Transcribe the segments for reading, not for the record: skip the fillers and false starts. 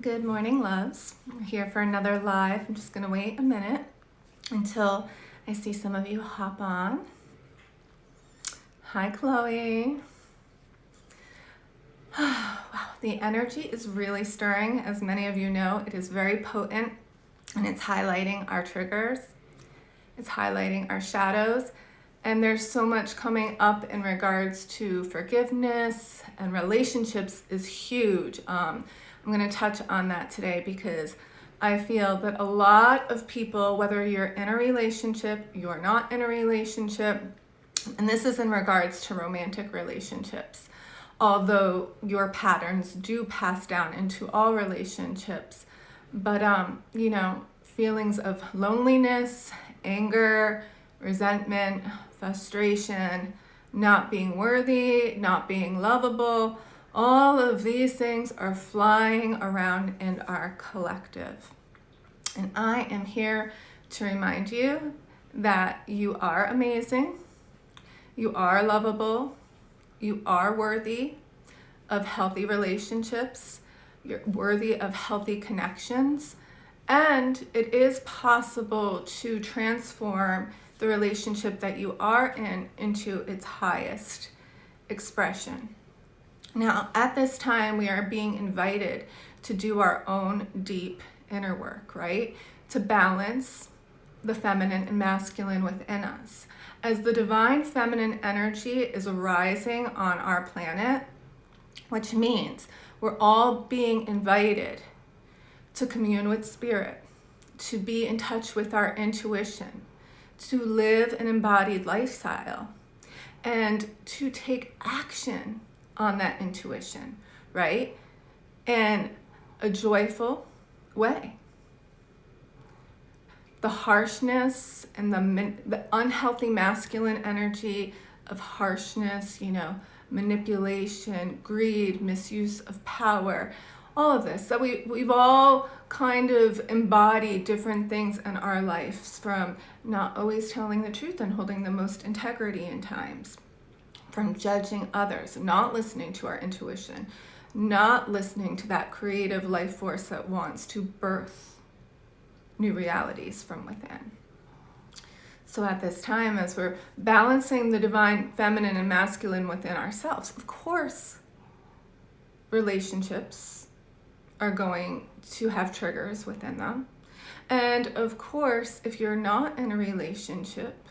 Good morning, loves. We're here for another live. I'm just going to wait a minute until I see some of you hop on. Hi, Chloe. Wow, the energy is really stirring. As many of you know, it is very potent and it's highlighting our triggers. It's highlighting our shadows. And there's so much coming up in regards to forgiveness, and relationships is huge. I'm going to touch on that today because I feel that a lot of people, whether you're in a relationship, you're not in a relationship, and this is in regards to romantic relationships, although your patterns do pass down into all relationships, but feelings of loneliness, anger, resentment, frustration, not being worthy, not being lovable, all of these things are flying around in our collective. And I am here to remind you that you are amazing, you are lovable, you are worthy of healthy relationships, you're worthy of healthy connections, and it is possible to transform the relationship that you are in into its highest expression. Now, at this time, we are being invited to do our own deep inner work, right? To balance the feminine and masculine within us. As the divine feminine energy is arising on our planet, which means we're all being invited to commune with spirit, to be in touch with our intuition, to live an embodied lifestyle, and to take action on that intuition, right? In a joyful way. The harshness and the unhealthy masculine energy of harshness, manipulation, greed, misuse of power, all of this, that we've all kind of embodied different things in our lives, from not always telling the truth and holding the most integrity in times, from judging others, not listening to our intuition, not listening to that creative life force that wants to birth new realities from within. So at this time, as we're balancing the divine feminine and masculine within ourselves, of course, relationships are going to have triggers within them. And of course, if you're not in a relationship,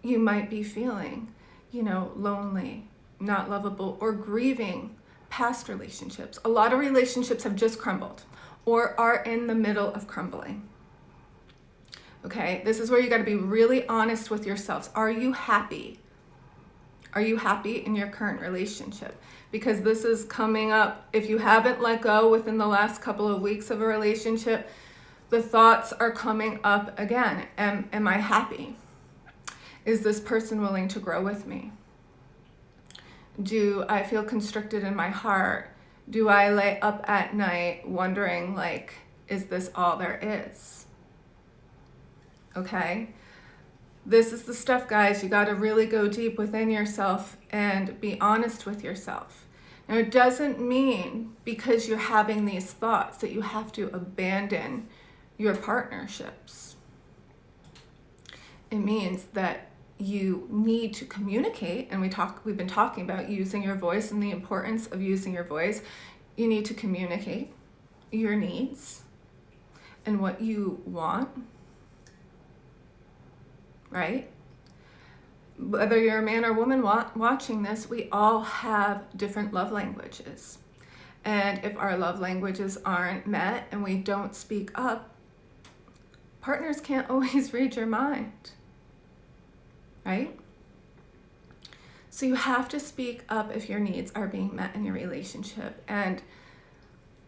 you might be feeling, lonely, not lovable, or grieving past relationships. A lot of relationships have just crumbled or are in the middle of crumbling. Okay, this is where you got to be really honest with yourselves. Are you happy? Are you happy in your current relationship? Because this is coming up. If you haven't let go within the last couple of weeks of a relationship, the thoughts are coming up again. Am I happy? Is this person willing to grow with me? Do I feel constricted in my heart? Do I lay up at night wondering, is this all there is? Okay? This is the stuff, guys. You got to really go deep within yourself and be honest with yourself. Now, it doesn't mean because you're having these thoughts that you have to abandon your partnerships. It means that you need to communicate, and we've been talking about using your voice and the importance of using your voice. You need to communicate your needs and what you want, right? Whether you're a man or woman watching this, we all have different love languages. And if our love languages aren't met and we don't speak up, partners can't always read your mind, right? So you have to speak up if your needs are being met in your relationship. And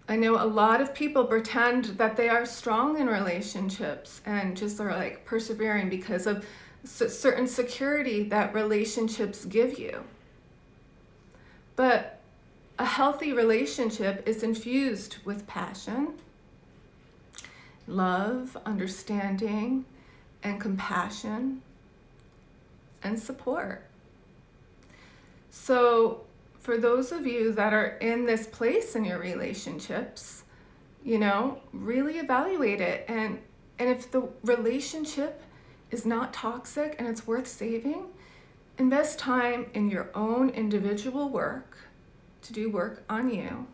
I know a lot of people pretend that they are strong in relationships and just are persevering because of certain security that relationships give you. But a healthy relationship is infused with passion, love, understanding, and compassion, and support. So for those of you that are in this place in your relationships, really evaluate it. And if the relationship is not toxic and it's worth saving, invest time in your own individual work to do work on you,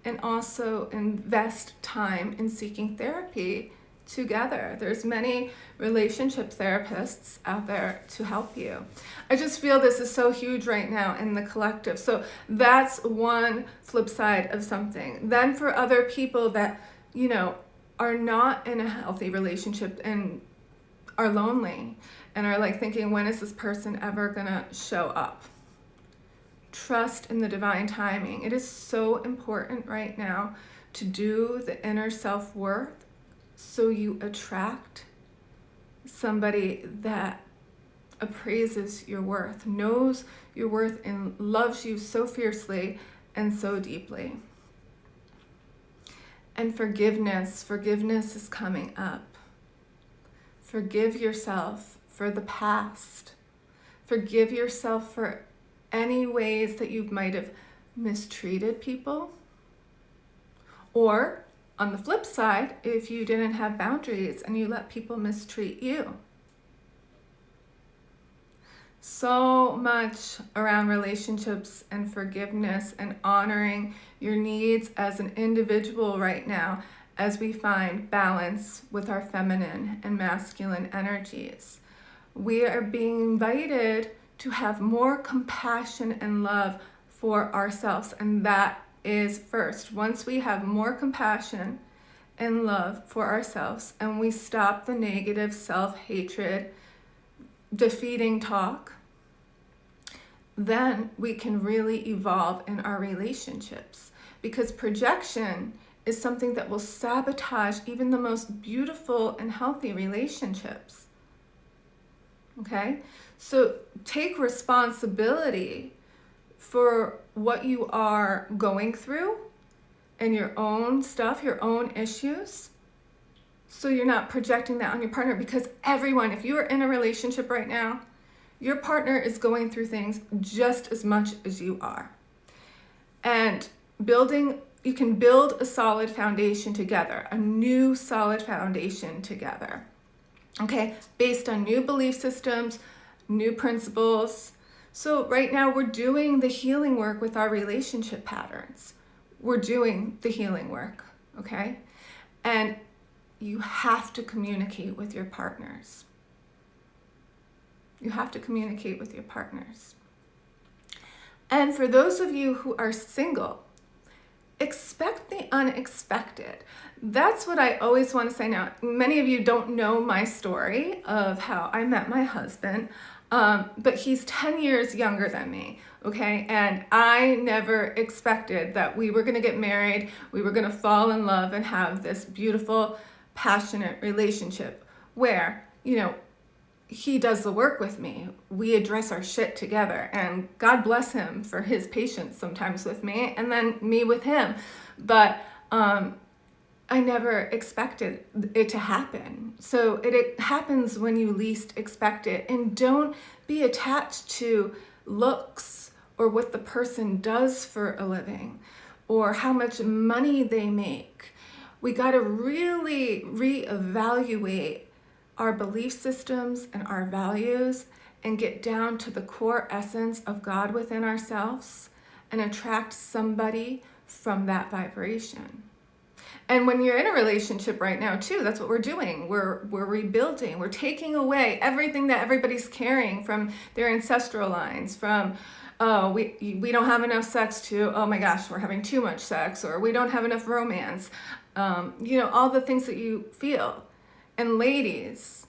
and also invest time in seeking therapy together. There's many relationship therapists out there to help you. I just feel this is so huge right now in the collective. So that's one flip side of something. Then for other people that, are not in a healthy relationship and are lonely and are like thinking, when is this person ever gonna show up? Trust in the divine timing. It is so important right now to do the inner self-worth so you attract somebody that appraises your worth, knows your worth, and loves you so fiercely and so deeply. And forgiveness is coming up. Forgive yourself for the past. Forgive yourself for any ways that you might have mistreated people. Or on the flip side, if you didn't have boundaries and you let people mistreat you. So much around relationships and forgiveness and honoring your needs as an individual right now as we find balance with our feminine and masculine energies. We are being invited to have more compassion and love for ourselves, and that is first. Once we have more compassion and love for ourselves and we stop the negative self-hatred, defeating talk, then we can really evolve in our relationships, because projection is something that will sabotage even the most beautiful and healthy relationships. Okay? So take responsibility for what you are going through and your own stuff, your own issues, so you're not projecting that on your partner. Because everyone, if you are in a relationship right now, your partner is going through things just as much as you are. And you can build a solid foundation together, a new solid foundation together, okay, based on new belief systems, new principles. So right now we're doing the healing work with our relationship patterns. We're doing the healing work, okay? And you have to communicate with your partners. You have to communicate with your partners. And for those of you who are single, expect the unexpected. That's what I always want to say. Now, many of you don't know my story of how I met my husband, but he's 10 years younger than me, okay? And I never expected that we were going to get married, we were going to fall in love and have this beautiful, passionate relationship where, he does the work with me. We address our shit together, and God bless him for his patience sometimes with me, and then me with him. But I never expected it to happen. So it happens when you least expect it. And don't be attached to looks or what the person does for a living or how much money they make. We got to really reevaluate our belief systems and our values and get down to the core essence of God within ourselves and attract somebody from that vibration. And when you're in a relationship right now too, that's what we're doing. We're rebuilding. We're taking away everything that everybody's carrying from their ancestral lines, from we don't have enough sex, to, oh my gosh, we're having too much sex, or we don't have enough romance. All the things that you feel. And ladies,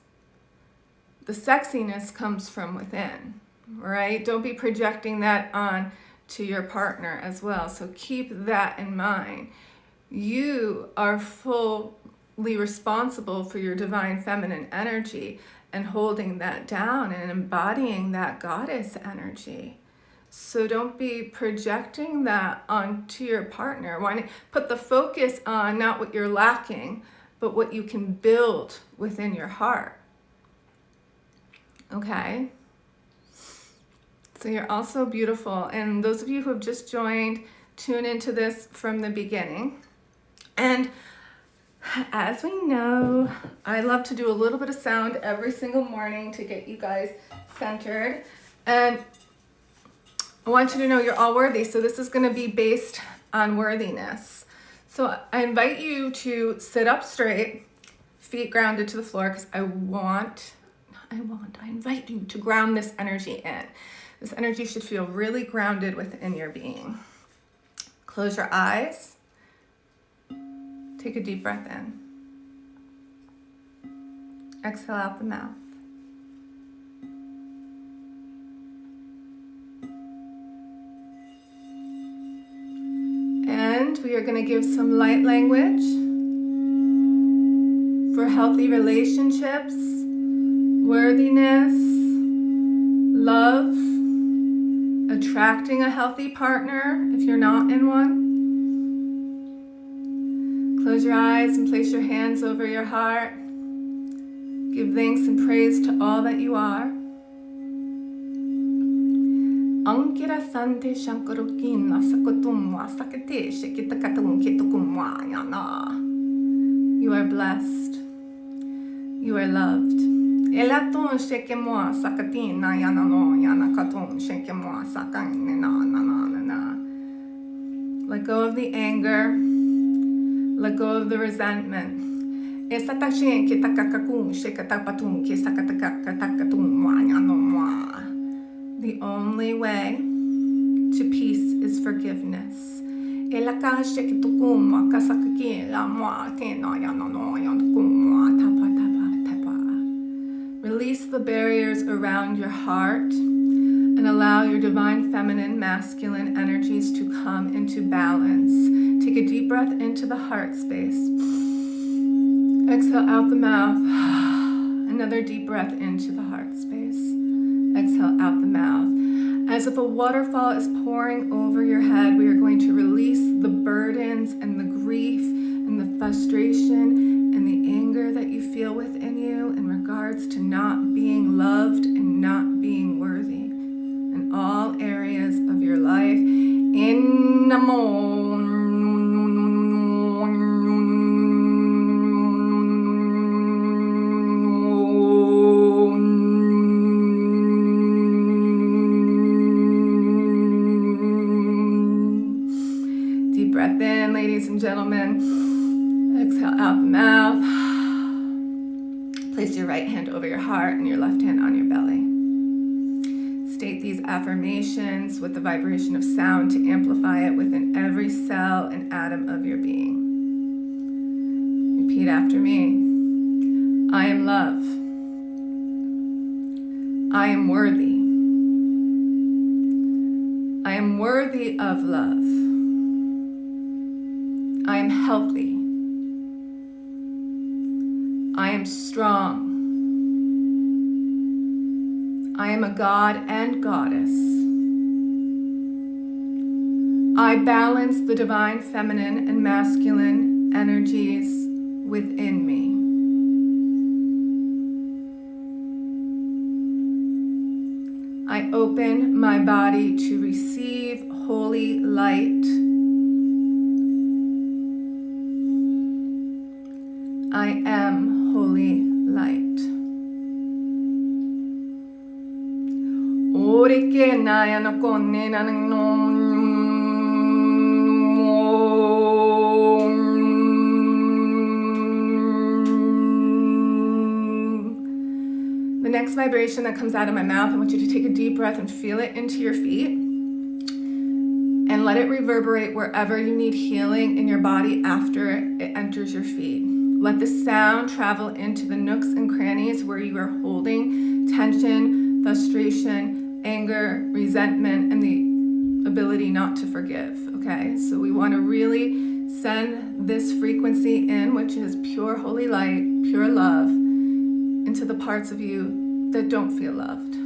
the sexiness comes from within, right? Don't be projecting that on to your partner as well. So keep that in mind. You are fully responsible for your divine feminine energy and holding that down and embodying that goddess energy. So don't be projecting that onto your partner. Why not put the focus on not what you're lacking, but what you can build within your heart. Okay? So you're also beautiful. And those of you who have just joined, tune into this from the beginning. And as we know, I love to do a little bit of sound every single morning to get you guys centered. And I want you to know you're all worthy. So this is going to be based on worthiness. So I invite you to sit up straight, feet grounded to the floor, because I invite you to ground this energy in. This energy should feel really grounded within your being. Close your eyes. Take a deep breath in. Exhale out the mouth. And we are going to give some light language for healthy relationships, worthiness, love, attracting a healthy partner if you're not in one. Close your eyes and place your hands over your heart. Give thanks and praise to all that you are. Ankira sante shankarokin asakotumwa sakate shekitakatum kitukumwa yana. You are blessed. You are loved. Elaton shekemwa sakatin na yana no yana katon shekemwa sakan na na na na. Let go of the anger. Let go of the resentment. The only way to peace is forgiveness. Release the barriers around your heart and allow your divine feminine, masculine energies to come into balance. Take a deep breath into the heart space. Exhale out the mouth. Another deep breath into the heart space. Exhale out the mouth. As if a waterfall is pouring over your head, we are going to release the burdens and the grief and the frustration and the anger that you feel within you in regards to not being loved and not being worthy in all areas of your life. In Namo. Deep breath in, ladies and gentlemen. Exhale out the mouth. Place your right hand over your heart and your left hand on your belly. State these affirmations with the vibration of sound to amplify it within every cell and atom of your being. Repeat after me. I am love. I am worthy. I am worthy of love. I am healthy. I am strong. I am a god and goddess. I balance the divine feminine and masculine energies within me. I open my body to receive holy light. I am holy light. The next vibration that comes out of my mouth, I want you to take a deep breath and feel it into your feet and let it reverberate wherever you need healing in your body after it enters your feet. Let the sound travel into the nooks and crannies where you are holding tension, frustration, anger, resentment, and the ability not to forgive, okay? So we want to really send this frequency in, which is pure holy light, pure love, into the parts of you that don't feel loved.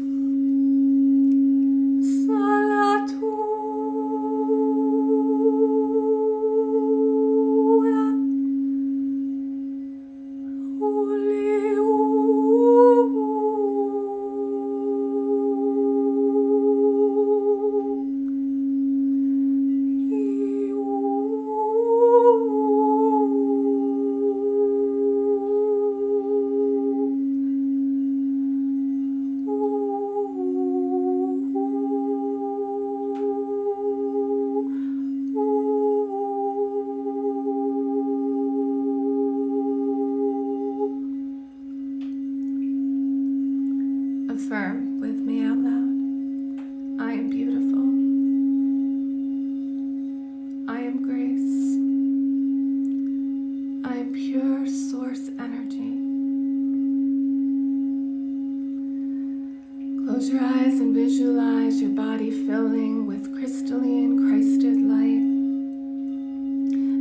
Visualize and visualize your body filling with crystalline, Christed light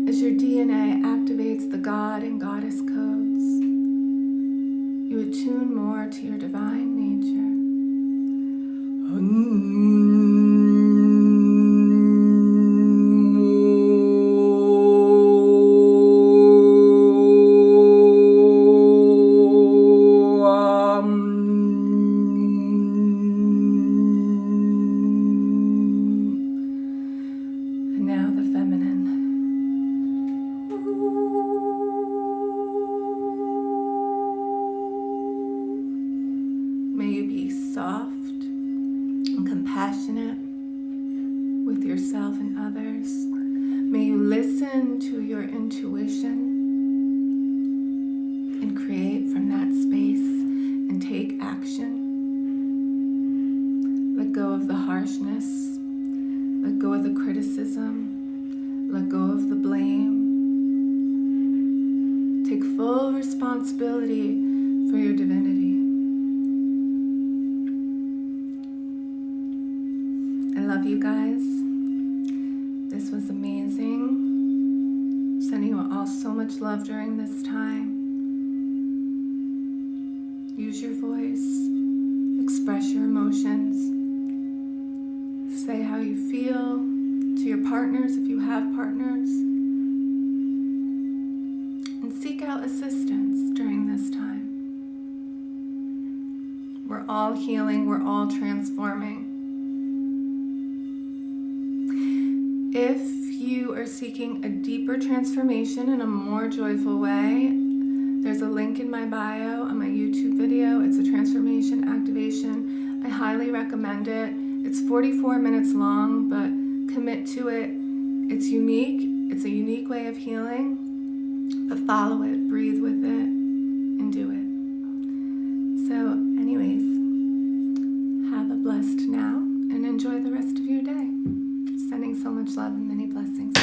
as your DNA activates the God and Goddess codes. You attune more to your divine nature. And now the feminine. May you be soft and compassionate with yourself and others. May you listen to your intuition and create from that space and take action. Let go of the harshness. Let go of the criticism. Let go of the blame. Take full responsibility for your divinity. I love you guys. This was amazing. Sending you all so much love during this time. Use your voice. Express your emotions. Say how you feel to your partners if you have partners. And seek out assistance during this time. We're all healing. We're all transforming. If you are seeking a deeper transformation in a more joyful way, there's a link in my bio on my YouTube video. It's a transformation activation. I highly recommend it. It's 44 minutes long, but commit to it. It's unique. It's a unique way of healing, but follow it, breathe with it, and do it. So anyways, have a blessed now and enjoy the rest of your day. Sending so much love and many blessings.